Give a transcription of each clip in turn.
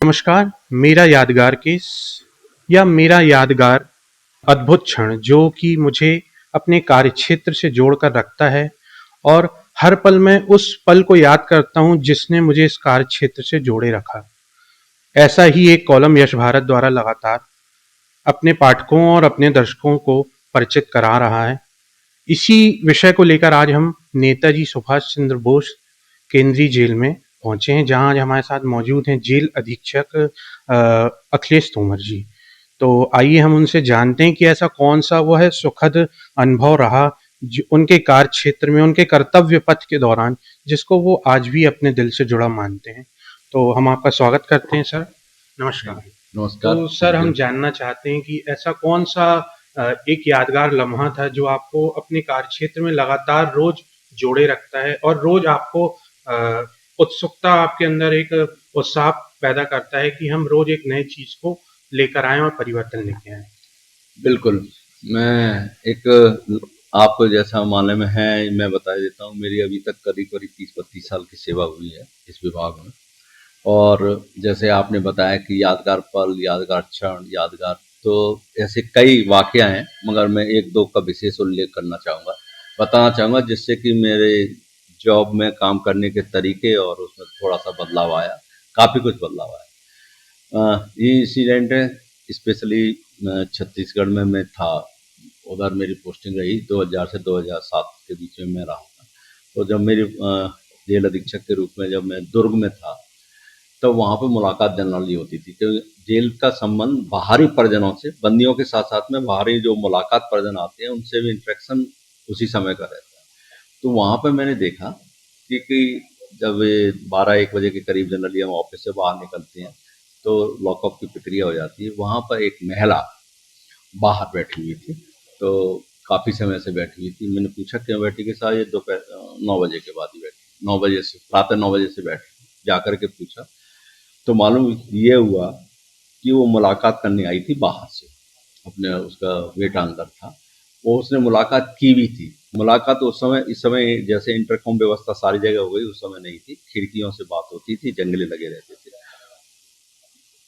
नमस्कार। मेरा यादगार केस या मेरा यादगार अद्भुत क्षण जो कि मुझे अपने कार्यक्षेत्र से जोड़कर रखता है और हर पल मैं उस पल को याद करता हूँ जिसने मुझे इस कार्यक्षेत्र से जोड़े रखा। ऐसा ही एक कॉलम यश भारत द्वारा लगातार अपने पाठकों और अपने दर्शकों को परिचित करा रहा है। इसी विषय को लेकर आज हम नेताजी सुभाष चंद्र बोस केंद्रीय जेल में पहुंचे हैं, जहां आज हमारे साथ मौजूद हैं जेल अधीक्षक अखिलेश तोमर जी। तो आइए हम उनसे जानते हैं कि ऐसा कौन सा वो है सुखद अनुभव रहा उनके कार्य क्षेत्र में, उनके कर्तव्य पथ के दौरान, जिसको वो आज भी अपने दिल से जुड़ा मानते हैं। तो हम आपका स्वागत करते हैं सर। नमस्कार। नमस्कार। तो सर हम जानना चाहते हैं कि ऐसा कौन सा एक यादगार लम्हा था जो आपको अपने कार्यक्षेत्र में लगातार रोज जोड़े रखता है और रोज आपको उत्सुकता, आपके अंदर एक उत्साह पैदा करता है कि हम रोज एक नई चीज को लेकर आए और परिवर्तन लेके आए। बिल्कुल, मैं एक आपको जैसा मालूम है मैं बता देता हूँ। मेरी अभी तक करीब 30-32 साल की सेवा हुई है इस विभाग में। और जैसे आपने बताया कि यादगार पल, यादगार क्षण, यादगार, तो ऐसे कई वाक़या हैं, मगर मैं 1-2 का विशेष उल्लेख करना चाहूँगा, बताना चाहूँगा, जिससे कि मेरे जॉब में काम करने के तरीके और उसमें थोड़ा-सा बदलाव आया, काफ़ी कुछ बदलाव आया। ये इंसिडेंट है, स्पेशली छत्तीसगढ़ में मैं था, उधर मेरी पोस्टिंग रही 2000 से 2007 के बीच में मैं रहा था। तो जब मेरी जेल अधीक्षक के रूप में जब मैं दुर्ग में था, तो वहाँ पे मुलाकात जनरली होती थी, क्योंकि जेल का संबंध बाहरी परिजनों से, बंदियों के साथ-साथ में बाहरी जो मुलाकात परिजन आते हैं, उनसे भी इंटरेक्शन उसी समय का रहता है। तो वहाँ पे मैंने देखा कि जब 12-1 बजे के करीब जनरली हम ऑफिस से बाहर निकलते हैं, तो लॉकअप की प्रक्रिया हो जाती है। वहाँ पर एक महिला बाहर बैठी हुई थी, तो काफ़ी समय से बैठी हुई थी। मैंने पूछा क्यों बैठी? कि साहब ये दोपहर 9 बजे के बाद ही बैठी, 9 बजे से, प्रातः 9 बजे से बैठी। जाकर के पूछा तो मालूम ये हुआ कि वो मुलाकात करने आई थी बाहर से, अपने उसका बेटा अंदर था, वो उसने मुलाकात की भी थी। मुलाकात उस समय, इस समय जैसे इंटरकॉम व्यवस्था सारी जगह हो गई, उस समय नहीं थी, खिड़कियों से बात होती थी, जंगले लगे रहते थे।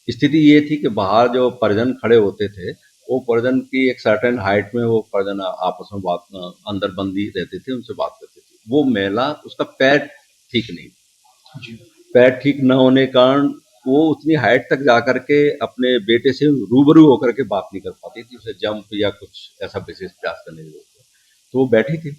स्थिति ये थी कि बाहर जो परिजन खड़े होते थे, वो परिजन की एक सर्टेन हाइट में वो परिजन आपस में बात, अंदर बंदी रहते थे, उनसे बात करते थे। वो महिला, उसका पैर ठीक नहीं, पैर ठीक न होने के कारण वो उतनी हाइट तक जाकर के अपने बेटे से रूबरू होकर के बात नहीं कर पाती थी। उसे जंप या कुछ ऐसा विशेष प्रयास करने की जरूरत है। तो वो बैठी थी,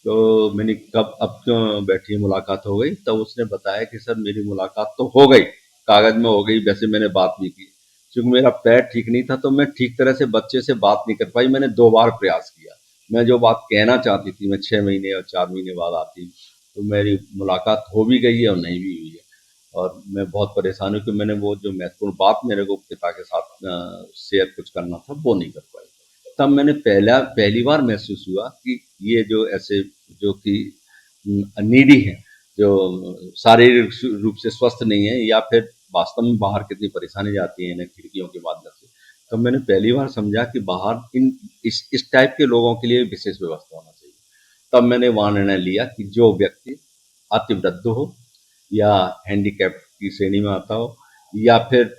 तो मैंने कब अब क्यों बैठी, मुलाकात हो गई? तब उसने बताया कि सर मेरी मुलाकात तो हो गई, कागज में हो गई, वैसे मैंने बात भी की। क्योंकि मेरा पैर ठीक नहीं था, तो मैं ठीक तरह से बच्चे से बात नहीं कर पाई। मैंने 2 बार प्रयास किया। मैं जो बात कहना चाहती थी, मैं 6 महीने और 4 महीने बाद आती, तो मेरी मुलाकात हो भी गई है और नहीं भी हुई है। और मैं बहुत परेशान हूँ कि मैंने वो जो महत्वपूर्ण बात मेरे को पिता के साथ शेयर कुछ करना था, वो नहीं कर पाई। तब मैंने पहली बार महसूस हुआ कि ये जो ऐसे, जो कि नीडी हैं, जो शारीरिक रूप से स्वस्थ नहीं है, या फिर वास्तव में बाहर कितनी परेशानी जाती है इन्हें खिड़कियों के माध्यम से, तब मैंने पहली बार समझा कि बाहर इस टाइप के लोगों के लिए विशेष व्यवस्था होना चाहिए। तब मैंने वहाँ निर्णय लिया कि जो व्यक्ति अतिवृद्ध हो, या हैंडीकैप की श्रेणी में आता हो, या फिर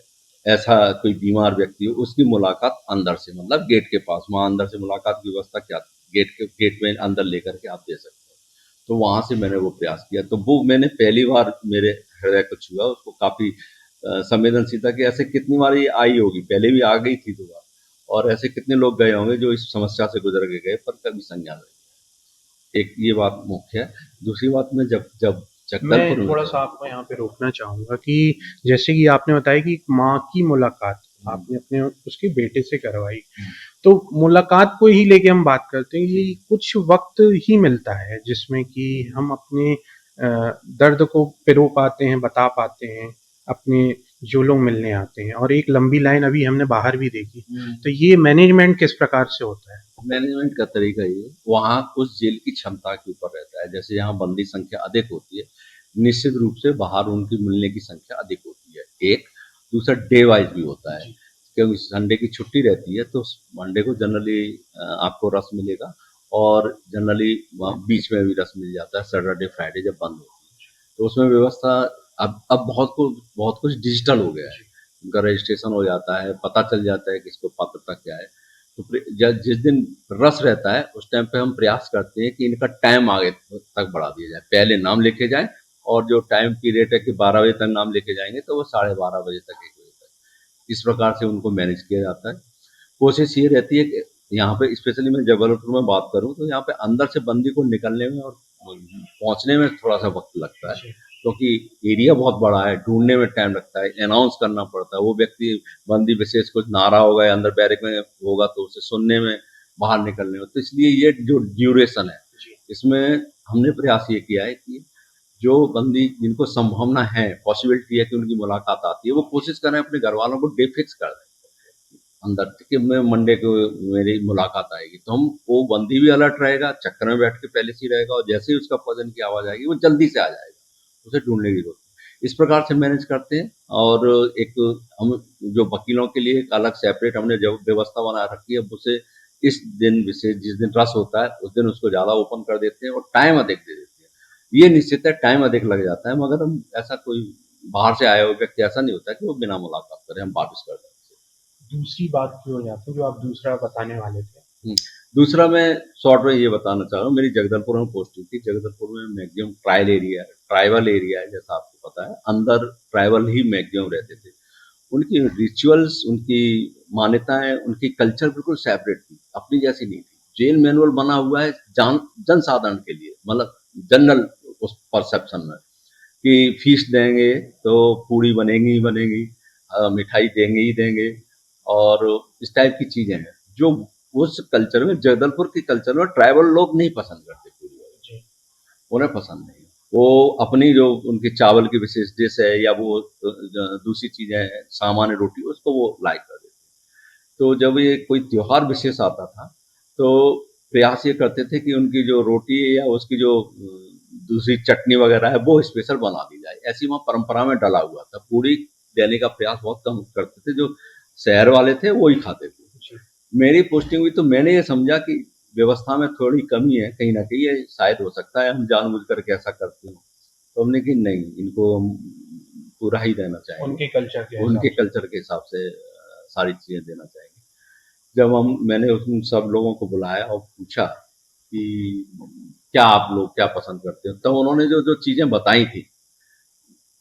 ऐसा कोई बीमार व्यक्ति हो, उसकी मुलाकात अंदर से, मतलब गेट के पास, वहाँ अंदर से मुलाकात की व्यवस्था क्या, गेट में अंदर लेकर के आप दे सकते हो। तो वहाँ से मैंने वो प्रयास किया, तो वो मैंने पहली बार मेरे हृदय को छुआ, उसको काफ़ी संवेदनशीलता कि ऐसे कितनी बार ये आई होगी, पहले भी आ गई थी 2 बार, और ऐसे कितने लोग गए होंगे जो इस समस्या से गुजर के गए, पर कभी संज्ञान नहीं। एक ये बात मुख्य है। दूसरी बात में जब जब मैं जगदलपुर में थोड़ा था। सा आपको यहाँ पे रोकना चाहूँगा कि जैसे कि आपने बताया कि माँ की मुलाकात आपने अपने उसके बेटे से करवाई, तो मुलाकात को ही लेके हम बात करते हैं कि कुछ वक्त ही मिलता है जिसमें कि हम अपने दर्द को पिरो पाते हैं, बता पाते हैं, अपने जो लोग मिलने आते हैं, और एक लंबी लाइन अभी हमने बाहर भी देखी। तो ये मैनेजमेंट किस प्रकार से होता है? मैनेजमेंट का तरीका ये, वहाँ उस जेल की क्षमता के ऊपर रहता है। जैसे यहाँ बंदी संख्या अधिक होती है, निश्चित रूप से बाहर उनकी मिलने की संख्या अधिक होती है। एक, दूसरा डे वाइज भी होता है, क्योंकि संडे की छुट्टी रहती है, तो मंडे को जनरली आपको रस मिलेगा, और जनरली वहाँ बीच में भी रस मिल जाता है, सैटरडे फ्राइडे जब बंद होती है। तो उसमें व्यवस्था अब बहुत कुछ डिजिटल हो गया है। उनका रजिस्ट्रेशन हो जाता है, पता चल जाता है कि इसको पात्रता क्या है। तो जिस दिन रस रहता है उस टाइम पे हम प्रयास करते हैं कि इनका टाइम आगे तक बढ़ा दिया जाए। पहले नाम लेके जाएँ और जो टाइम पीरियड है कि 12 बजे तक नाम लेके जाएँगे तो वो 12:30 बजे तक, 1 बजे तक, इस प्रकार से उनको मैनेज किया जाता है। कोशिश ये रहती है कि यहाँ पे स्पेशली मैं जबलपुर में बात करूँ तो यहाँ पे अंदर से बंदी को निकलने में और पहुँचने में थोड़ा-सा वक़्त लगता है। क्योंकि एरिया बहुत बड़ा है, ढूँढने में टाइम लगता है, अनाउंस करना पड़ता है। वो व्यक्ति बंदी विशेष कुछ नारा होगा या अंदर बैरक में होगा तो उसे सुनने में, बाहर निकलने में, तो इसलिए ये जो ड्यूरेशन है, इसमें हमने प्रयास ये किया है कि जो बंदी जिनको संभावना है, पॉसिबिलिटी है कि उनकी मुलाकात आती है, वो कोशिश करें अपने घरवालों को डे फिक्स कर दें अंदर कि मैं मंडे को मेरी मुलाकात आएगी। तो हम वो बंदी भी अलर्ट रहेगा, चक्कर में बैठ के पहले से ही रहेगा और जैसे ही उसका भोजन की आवाज़ आएगी, वो जल्दी से आ जाएगा, उसे ढूँढने की ज़रूरत नहीं। इस प्रकार से मैनेज करते हैं और एक हम जो वकीलों के लिए एक अलग सेपरेट हमने जो व्यवस्था बना रखी है, उसे इस दिन विशेष जिस दिन रस होता है, उस दिन उसको ज़्यादा ओपन कर देते हैं और टाइम अधिक दे देते हैं। ये निश्चित है टाइम अधिक लग जाता है मगर हम ऐसा कोई बाहर से आया हुआ व्यक्ति ऐसा नहीं होता कि वो बिना मुलाकात करे हम वापस कर दें। दूसरी बात की हो जाती है जो आप दूसरा बताने वाले थे। हुँ। दूसरा मैं शॉर्ट में ये बताना चाह रहा हूँ, मेरी जगदलपुर में पोस्टिंग थी। जगदलपुर में मैक्सिमम ट्राइबल एरिया है जैसा आपको पता है। अंदर ट्राइबल ही मैक्सिमम रहते थे। उनकी रिचुअल्स, उनकी मान्यताएँ, उनकी कल्चर बिल्कुल सेपरेट थी, अपनी जैसी नहीं थी। जेल मैनुअल बना हुआ है जनसाधारण के लिए, मतलब जनरल उस परसेप्शन में कि फीस देंगे तो पूड़ी बनेगी ही बनेगी, मिठाई देंगे ही देंगे और इस टाइप की चीज़ें हैं, जो उस कल्चर में जगदलपुर के कल्चर में ट्राइबल लोग नहीं पसंद करते पूरी वजह, उन्हें पसंद नहीं। वो अपनी जो उनकी चावल की विशेष डिश है या वो दूसरी चीजें हैं सामान्य रोटी उसको वो लाइक कर देते। तो जब ये कोई त्योहार विशेष आता था तो प्रयास ये करते थे कि उनकी जो रोटी है या उसकी जो दूसरी चटनी वगैरह है वो स्पेशल बना दी जाए। ऐसी वहाँ परंपरा में डला हुआ था। पूड़ी देने का प्रयास बहुत कम करते थे, जो शहर वाले थे वो ही खाते थे। मेरी पोस्टिंग हुई तो मैंने ये समझा कि व्यवस्था में थोड़ी कमी है, कहीं न कहीं ये शायद हो सकता है हम जानबूझकर के ऐसा करते हों। तो हमने कि नहीं, इनको हम पूरा ही देना चाहेंगे। उनके कल्चर के हिसाब से सारी चीज़ें देना चाहेंगे। जब मैंने उन सब लोगों को बुलाया और पूछा कि क्या आप लोग क्या पसंद करते हो? तब उन्होंने जो चीज़ें बताई थी,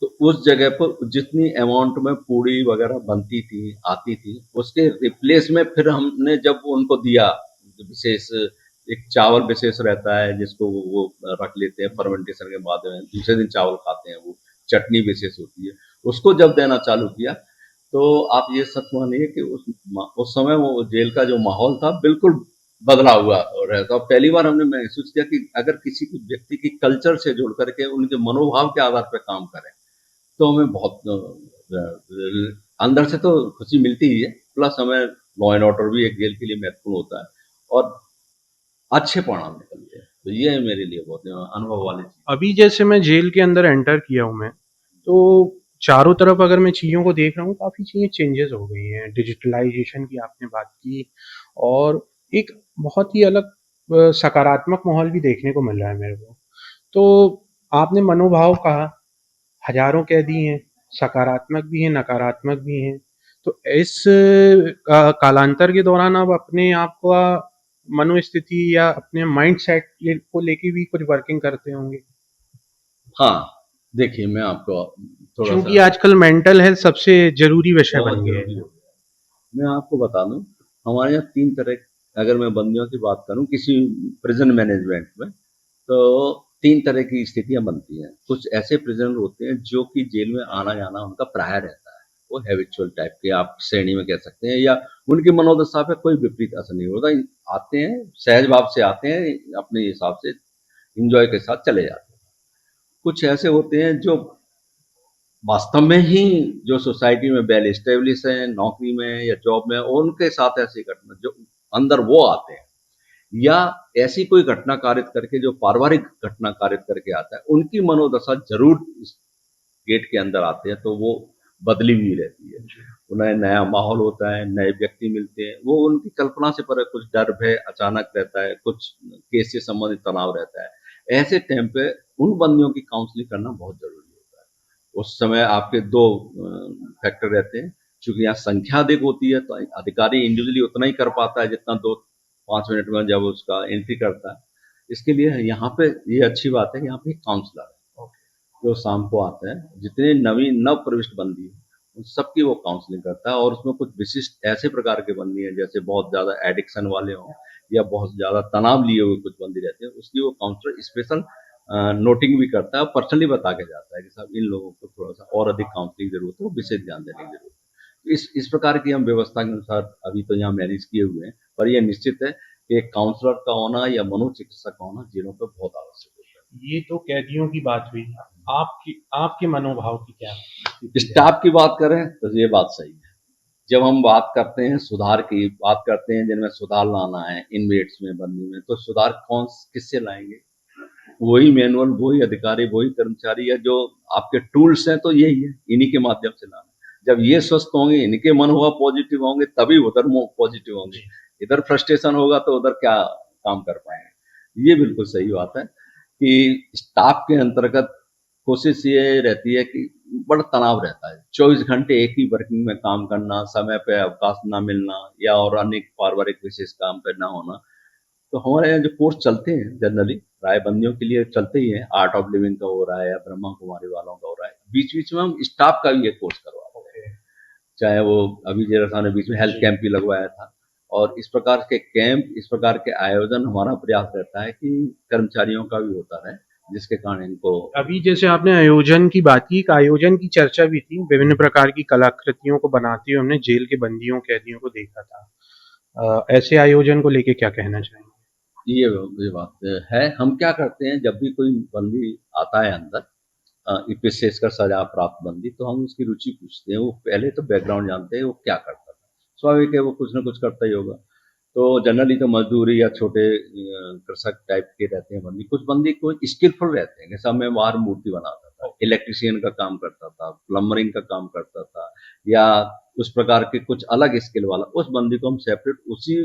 तो उस जगह पर जितनी अमाउंट में पूड़ी वगैरह बनती थी, आती थी, उसके रिप्लेस में फिर हमने जब उनको दिया, विशेष एक चावल विशेष रहता है जिसको वो रख लेते हैं फर्मेंटेशन के बाद में, दूसरे दिन चावल खाते हैं वो, चटनी विशेष होती है। उसको जब देना चालू किया, तो आप ये सच मानिए कि उस समय वो जेल का जो माहौल था बिल्कुल बदला हुआ रहता। पहली बार हमने महसूस किया कि अगर किसी भी व्यक्ति की कल्चर से जुड़ करके उनके मनोभाव के आधार पर काम करें, तो हमें बहुत अंदर से तो खुशी मिलती ही है, प्लस हमें लॉ एंड ऑर्डर भी एक जेल के लिए महत्वपूर्ण होता है और अच्छे परिणाम निकलते हैं। तो ये है मेरे लिए बहुत अनुभव वाली चीज़। अभी जैसे मैं जेल के अंदर एंटर किया हूँ मैं, तो चारों तरफ अगर मैं चीज़ों को देख रहा हूँ, काफ़ी चीज़ें चेंजेस हो गई हैं। डिजिटलाइजेशन की आपने बात की और एक बहुत ही अलग सकारात्मक माहौल भी देखने को मिल रहा है मेरे को। तो आपने मनोभाव कहा, हज़ारों कैदी हैं, सकारात्मक भी हैं, नकारात्मक भी हैं। तो इस कालांतर के दौरान आप अपने आप का मनोस्थिति या अपने माइंडसेट को लेके भी कुछ वर्किंग करते होंगे? हाँ, देखिए मैं आपको क्योंकि थोड़ा-सा आजकल मेंटल हेल्थ सबसे ज़रूरी विषय बहुत बन गया ज़रूरी है। हो गया है। मैं आपको बता दूँ, हमारे यहाँ 3 तरह, अगर मैं बंदियों की बात करूँ किसी प्रिज़न मैनेजमेंट में, तो 3 तरह की स्थितियाँ बनती हैं। कुछ ऐसे प्रिज़नर होते हैं जो कि जेल में आना-जाना उनका प्राय रहता है। वो हैबिचुअल टाइप के आप श्रेणी में कह सकते हैं या उनकी मनोदशा पे कोई विपरीत असर नहीं होता। आते हैं, सहज भाव से आते हैं, अपने हिसाब से एन्जॉय के साथ चले जाते हैं। कुछ ऐसे होते हैं जो वास्तव में ही जो सोसाइटी में वेल एस्टेब्लिश हैं, नौकरी में या जॉब में, उनके साथ ऐसी घटना जो अंदर वो आते हैं या ऐसी कोई घटना कारित करके जो पारिवारिक घटना कारित करके आता है, उनकी मनोदशा ज़रूर इस गेट के अंदर आते हैं, तो वो बदली हुई रहती है। उन्हें नया माहौल होता है, नए व्यक्ति मिलते हैं, वो उनकी कल्पना से परे कुछ डर, भय अचानक रहता है, कुछ केस से संबंधित तनाव रहता है। ऐसे टाइम पे उन बंदियों की काउंसलिंग करना बहुत ज़रूरी होता है। उस समय आपके 2 फैक्टर रहते हैं। चूँकि यहाँ संख्या अधिक होती है तो अधिकारी इंडिविजुअली उतना ही कर पाता है जितना 2-5 मिनट में जब उसका एंट्री करता है। इसके लिए यहाँ पे ये अच्छी बात है कि यहाँ पे एक काउंसलर है, जो शाम को आता है। जितने नव प्रविष्ट बंदी हैं, उन सबकी वो काउंसलिंग करता है और उसमें कुछ विशिष्ट ऐसे प्रकार के बंदी हैं जैसे बहुत ज़्यादा एडिक्शन वाले हों या बहुत ज़्यादा तनाव लिए हुए कुछ बंदी रहते हैं, उसकी वो काउंसलर स्पेशल नोटिंग भी करता है और पर्सनली बता के जाता है कि साहब इन लोगों को थोड़ा-सा और अधिक काउंसलिंग की ज़रूरत है, विशेष ध्यान देने की ज़रूरत है। इस प्रकार की हम व्यवस्था के अनुसार अभी तो यहाँ मैनेज किए हुए हैं, पर ये निश्चित है कि एक काउंसलर का होना या मनोचिकित्सक का होना जेलों पे बहुत आवश्यक होता है। ये तो कैदियों की बात हुई। आपकी आपके मनोभाव की क्या स्टाफ की बात करें तो ये बात सही है। जब हम बात करते हैं सुधार की, बात करते हैं जिनमें सुधार लाना है इनमेट्स में, बंदी में, तो सुधार किससे लाएँगे? वही मैनुअल, वही अधिकारी, वही कर्मचारी या जो आपके टूल्स हैं तो यही है, इन्हीं के माध्यम से लाना है। जब ये स्वस्थ होंगे, इनके मनोभाव पॉजिटिव होंगे, तभी उधर पॉजिटिव होंगे। इधर फ्रस्ट्रेशन होगा तो उधर क्या काम कर पाएंगे। ये बिल्कुल सही बात है कि स्टाफ के अंतर्गत कोशिश ये रहती है कि बड़ा तनाव रहता है। 24 घंटे एक ही वर्किंग में काम करना, समय पे अवकाश ना मिलना या और अनेक पारिवारिक विशेष काम पे ना होना। तो हमारे यहाँ जो कोर्स चलते हैं जनरली राय बंदियों के लिए चलते ही हैं, आर्ट ऑफ लिविंग का हो रहा है या ब्रह्मा कुमारी वालों का हो रहा है। बीच-बीच में हम स्टाफ का भी एक कोर्स करवाते हैं। चाहे वो अभी जैसा ने बीच में हेल्थ कैंप भी लगवाया था और इस प्रकार के कैंप, इस प्रकार के आयोजन हमारा प्रयास रहता है कि कर्मचारियों का भी होता रहे, जिसके कारण इनको अभी जैसे आपने आयोजन की बात की, एक आयोजन की चर्चा भी थी, विभिन्न प्रकार की कलाकृतियों को बनाते हुए हमने जेल के बंदियों कैदियों को देखा था। ऐसे आयोजन को लेके क्या कहना चाहेंगे? ये बात है। हम क्या करते हैं जब भी कोई बंदी आता है अंदर विशेषकर सजा प्राप्त बंदी, तो हम उसकी रुचि पूछते हैं। वो पहले तो बैकग्राउंड जानते हैं वो क्या करता था। स्वाभाविक है वो कुछ ना कुछ करता ही होगा। तो जनरली तो मजदूरी या छोटे कृषक टाइप के रहते हैं बंदी। कुछ बंदी को स्किलफुल रहते हैं, जैसा मैं बाहर मूर्ति बनाता था, इलेक्ट्रिशियन का काम करता था, प्लम्बरिंग का काम करता था या उस प्रकार के कुछ अलग स्किल वाला, उस बंदी को हम सेपरेट उसी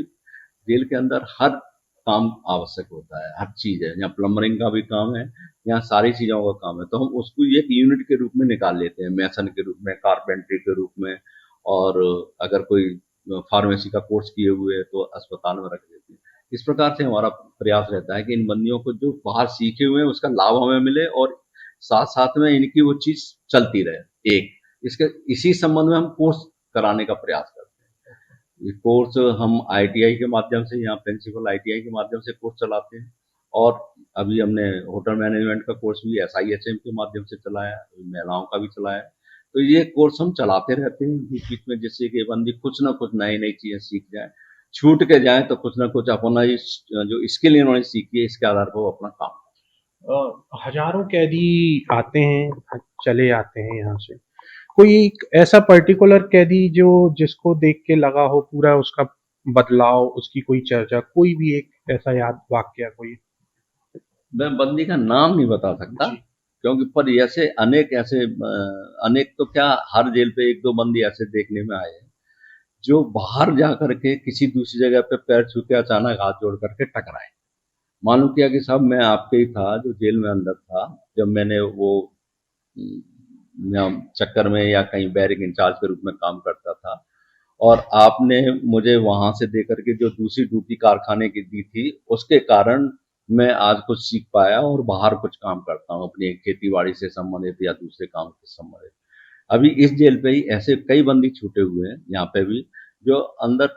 जेल के अंदर हर काम आवश्यक होता है, हर चीज़ है। यहाँ प्लम्बरिंग का भी काम है, यहाँ सारी चीज़ों का काम है। तो हम उसको एक यूनिट के रूप में निकाल लेते हैं, मेसन के रूप में, कारपेंटरी के रूप में और अगर कोई फार्मेसी का कोर्स किए हुए हैं तो अस्पताल में रख देते हैं। इस प्रकार से हमारा प्रयास रहता है कि इन बंदियों को जो बाहर सीखे हुए हैं उसका लाभ हमें मिले और साथ-साथ में इनकी वो चीज़ चलती रहे। इसके इसी संबंध में हम कोर्स कराने का प्रयास करते हैं। ये कोर्स हम आईटीआई के माध्यम से यहाँ प्रिंसिपल आईटीआई के माध्यम से कोर्स चलाते हैं और अभी हमने होटल मैनेजमेंट का कोर्स भी एसआईएचएम के माध्यम से चलाया, महिलाओं का भी चलाया। तो ये कोर्स हम चलाते रहते हैं बीच-बीच में, जिससे कि बंदी कुछ ना कुछ नई-नई चीज़ें सीख जाए। छूट के जाएँ तो कुछ ना कुछ अपना जो स्किल इन्होंने सीखी है इसके आधार पर वो अपना काम हजारों कैदी आते हैं, चले आते हैं यहाँ से। कोई एक ऐसा पर्टिकुलर कैदी जो जिसको देख के लगा हो पूरा उसका बदलाव, उसकी कोई चर्चा, कोई भी एक ऐसा याद वाकया कोई? मैं बंदी का नाम नहीं बता सकता जी। क्योंकि पर ऐसे अनेक तो क्या हर जेल पे 1-2 बंदी ऐसे देखने में आए हैं, जो बाहर जा कर के किसी दूसरी जगह पे पैर छू के अचानक हाथ जोड़ करके टकराए। मालूम किया कि साहब मैं आपके ही था जो जेल में अंदर था, जब मैंने वो या चक्कर में या कहीं बैरिक इंचार्ज के रूप में काम करता था और आपने मुझे वहाँ से दे कर के जो दूसरी ड्यूटी कारखाने की दी थी, उसके कारण मैं आज कुछ सीख पाया और बाहर कुछ काम करता हूँ अपनी खेती-बाड़ी से संबंधित या दूसरे काम से संबंधित। अभी इस जेल पे ही ऐसे कई बंदी छूटे हुए हैं, यहाँ पे भी, जो अंदर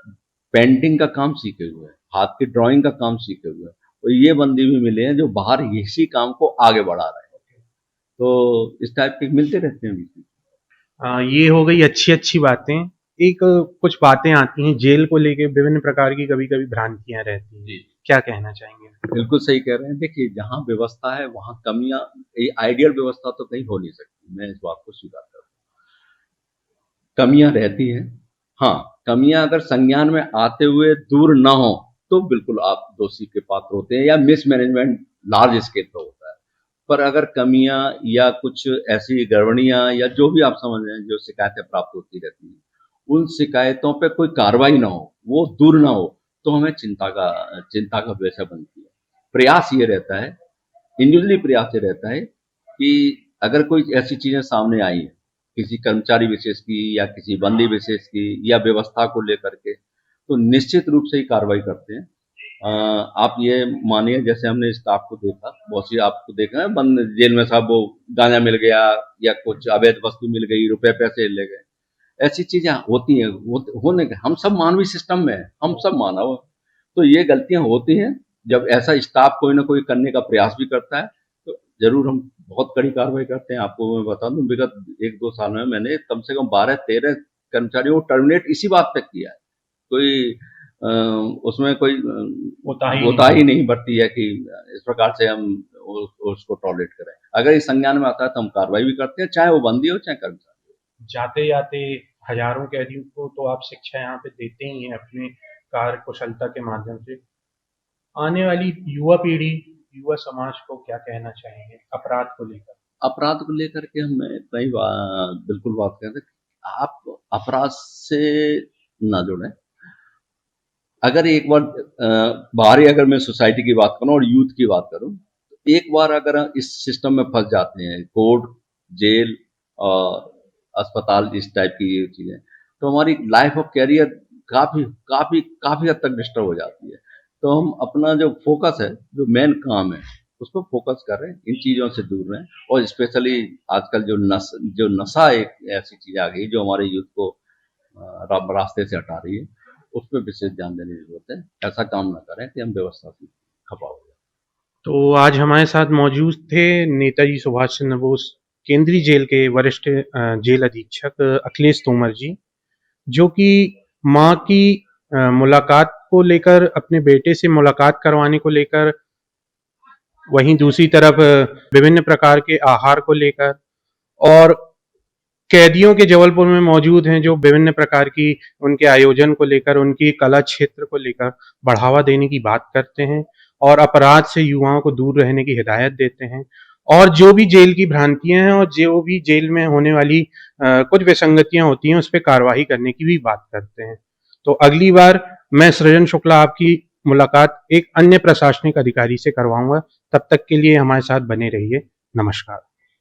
पेंटिंग का काम सीखे हुए हैं, हाथ की ड्राइंग का काम सीखे हुए हैं। और ये बंदी भी मिले हैं जो बाहर इसी काम को आगे बढ़ा रहे हैं। तो इस टाइप के मिलते रहते हैं बीच में। ये हो गई अच्छी-अच्छी बातें। एक कुछ बातें आती हैं जेल को लेके विभिन्न प्रकार की कभी-कभी भ्रांतियाँ रहती हैं। जी। क्या कहना चाहेंगे? बिल्कुल सही कह रहे हैं। देखिए, जहाँ व्यवस्था है वहाँ कमियाँ ये आइडियल व्यवस्था तो कहीं हो नहीं सकती, मैं इस बात को स्वीकार करता हूँ। कमियाँ रहती हैं। हाँ, कमियाँ अगर संज्ञान में आते हुए दूर ना हो, तो बिल्कुल आप दोषी के पात्र होते हैं या मिसमैनेजमेंट लार्ज स्केल पे होता है। पर अगर कमियाँ या कुछ ऐसी गड़बड़ियाँ या जो भी आप समझ रहे हैं, जो शिकायतें प्राप्त होती रहती हैं, उन शिकायतों पे कोई कार्रवाई ना हो, वो दूर ना हो, तो हमें चिंता का विषय बनती है। प्रयास ये रहता है, इंडिविजुअली प्रयास ये रहता है कि अगर कोई ऐसी चीजें सामने आई हैं किसी कर्मचारी विशेष की या किसी बंदी विशेष की या व्यवस्था को लेकर के, तो निश्चित रूप से ही कार्रवाई करते हैं। आप ये मानिए, जैसे हमने स्टाफ को देखा, बहुत सी आपको देखा है बंद जेल में साहब, वो गांजा मिल गया या कुछ अवैध वस्तु मिल गई, रुपए पैसे ले गए, ऐसी चीजें होती हैं, होने के हम सब मानवीय सिस्टम में हैं, हम सब मानव, तो ये गलतियां होती हैं। जब ऐसा स्टाफ कोई ना कोई करने का प्रयास भी करता है तो जरूर हम बहुत कड़ी कार्रवाई करते हैं। आपको मैं बता दूं, विगत 1-2 साल में मैंने कम से कम 12-13 कर्मचारियों को टर्मिनेट इसी बात पे किया है। कोई उसमें कोई कोताही नहीं बरती है कि इस प्रकार से हम उसको टॉलरेट करें। अगर इस संज्ञान में आता है तो हम कार्रवाई भी करते हैं, चाहे वो बंदी हो चाहे कर्मचारी। जाते जाते हजारों कैदियों को तो आप शिक्षा यहाँ पे देते ही हैं अपने कार्य कुशलता के माध्यम से। आने वाली युवा पीढ़ी, युवा समाज को क्या कहना चाहेंगे अपराध को लेकर? अपराध को लेकर के हम कई बार बिल्कुल बात करते हैं, आप अपराध से ना जुड़ें। अगर एक बार बाहरी, अगर मैं सोसाइटी की बात करूं और यूथ की बात करूं, एक बार अगर इस सिस्टम में फंस जाते हैं, कोर्ट, जेल और अस्पताल, इस टाइप की ये चीजें, तो हमारी लाइफ और कैरियर काफी काफी काफी हद तक डिस्टर्ब हो जाती है। तो हम अपना जो फोकस है, जो मेन काम है, उस पर फोकस करें, इन चीजों से दूर रहें। और स्पेशली आजकल जो नशा एक ऐसी चीज आ गई जो हमारे यूथ को रास्ते से हटा रही है, उस पर विशेष ध्यान देने की जरूरत है। ऐसा काम ना करें कि हम व्यवस्था से खपा हो जाए। तो आज हमारे साथ मौजूद थे नेताजी सुभाष चंद्र बोस केंद्रीय जेल के वरिष्ठ जेल अधीक्षक अखिलेश तोमर जी, जो कि माँ की मुलाकात को लेकर, अपने बेटे से मुलाकात करवाने को लेकर, वहीं दूसरी तरफ विभिन्न प्रकार के आहार को लेकर, और कैदियों के जबलपुर में मौजूद हैं जो विभिन्न प्रकार की उनके आयोजन को लेकर, उनकी कला क्षेत्र को लेकर बढ़ावा देने की बात करते हैं और अपराध से युवाओं को दूर रहने की हिदायत देते हैं। और जो भी जेल की भ्रांतियां हैं और जो भी जेल में होने वाली कुछ विसंगतियां होती हैं उस पर कार्रवाई करने की भी बात करते हैं। तो अगली बार मैं सृजन शुक्ला आपकी मुलाकात एक अन्य प्रशासनिक अधिकारी से करवाऊंगा। तब तक के लिए हमारे साथ बने रहिए। नमस्कार।